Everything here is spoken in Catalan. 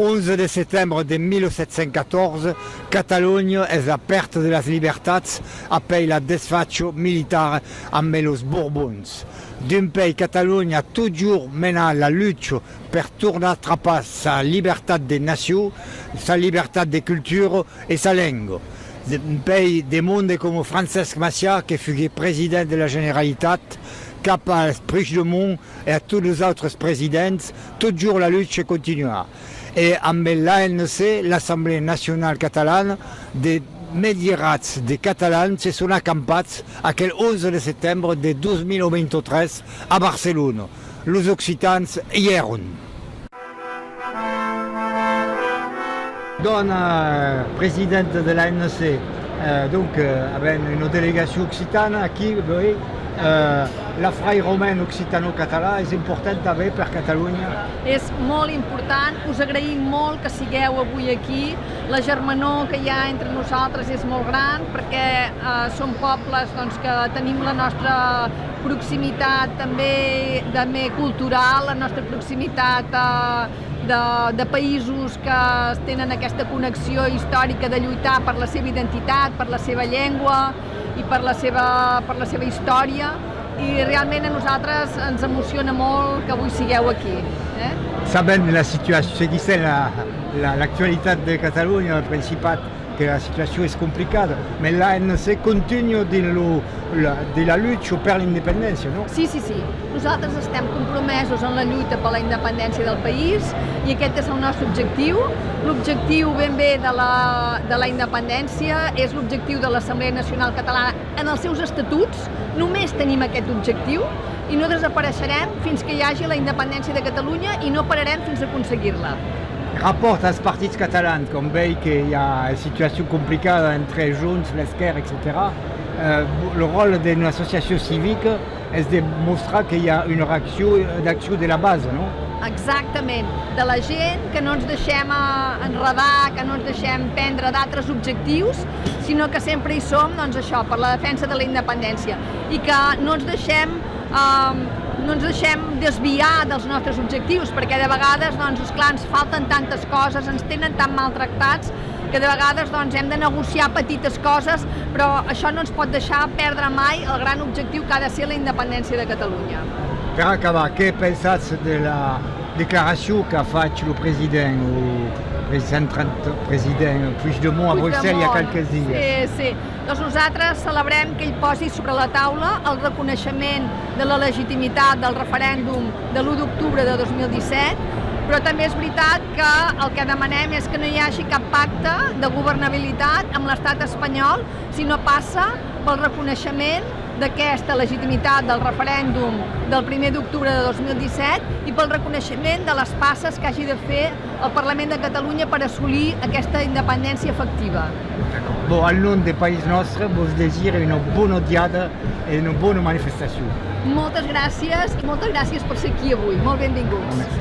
11 de setembre de 1714, Catalunya és la perte de les llibertats après la desfacho militar amb els Bourbons. D'un pays, Catalunya a toujours mené la lutte per tornar a atrapar sa llibertat de nació, sa llibertat de cultura et sa langue. Un pays de monde com Francesc Macià, que fut président de la Generalitat, cap a Puigdemont et à tous les autres présidents, toujours la lutte continua. Et amb l'ANC, l'Assemblée nationale catalane, des medierats de catalans se sont acampats aquel 11 de setembre de 2023 a Barcelona. Els occitans hi eren. Dona présidente de l'ANC, donc avec une délégation occitane aquí, la Frai Romain occitano-català és important també per Catalunya. És molt important, us agraïm molt que sigueu avui aquí. La germanor que hi ha entre nosaltres és molt gran perquè som pobles que tenim la nostra proximitat també cultural, la nostra proximitat de països que tenen aquesta connexió històrica de lluitar per la seva identitat, per la seva llengua i per la seva història, i realment a nosaltres ens emociona molt que avui sigueu aquí. Sabem la situació, seguissem l'actualitat de Catalunya, el Principat, que la situació és complicada, però l'ANC continua de la lluita per l'independència, no? Sí. Nosaltres estem compromesos en la lluita per la independència del país i aquest és el nostre objectiu. L'objectiu ben bé de la independència és l'objectiu de l'Assemblea Nacional Catalana en els seus estatuts. Només tenim aquest objectiu i no desapareixerem fins que hi hagi la independència de Catalunya i no pararem fins a aconseguir-la. Rapport als partits catalans, com veig que hi ha una situació complicada entre Junts, l'Esquerra, etc. El rol d'una associació cívica és demostrar que hi ha una d'acció de la base, no? Exactament, de la gent, que no ens deixem enredar, que no ens deixem prendre d'altres objectius, sinó que sempre hi som, això, per la defensa de la independència, i que no ens deixem desviar dels nostres objectius, perquè de vegades, esclar, ens falten tantes coses, ens tenen tan maltractats, que de vegades hem de negociar petites coses, però això no ens pot deixar perdre mai el gran objectiu que ha de ser la independència de Catalunya. Per acabar, què pensats de la declaració que ha fet el president Puigdemont a Brussel·les hi ha qualques dies? Sí. Doncs nosaltres celebrem que ell posi sobre la taula el reconeixement de la legitimitat del referèndum de l'1 d'octubre de 2017, però també és veritat que el que demanem és que no hi hagi cap pacte de governabilitat amb l'estat espanyol, sinó passa pel reconeixement d'aquesta legitimitat del referèndum del 1 d'octubre de 2017 i pel reconeixement de les passes que hagi de fer el Parlament de Catalunya per assolir aquesta independència efectiva. Bon, al nom del país nostre, vos desitjo una bona diada i una bona manifestació. Moltes gràcies per ser aquí avui. Molt benvinguts. Merci.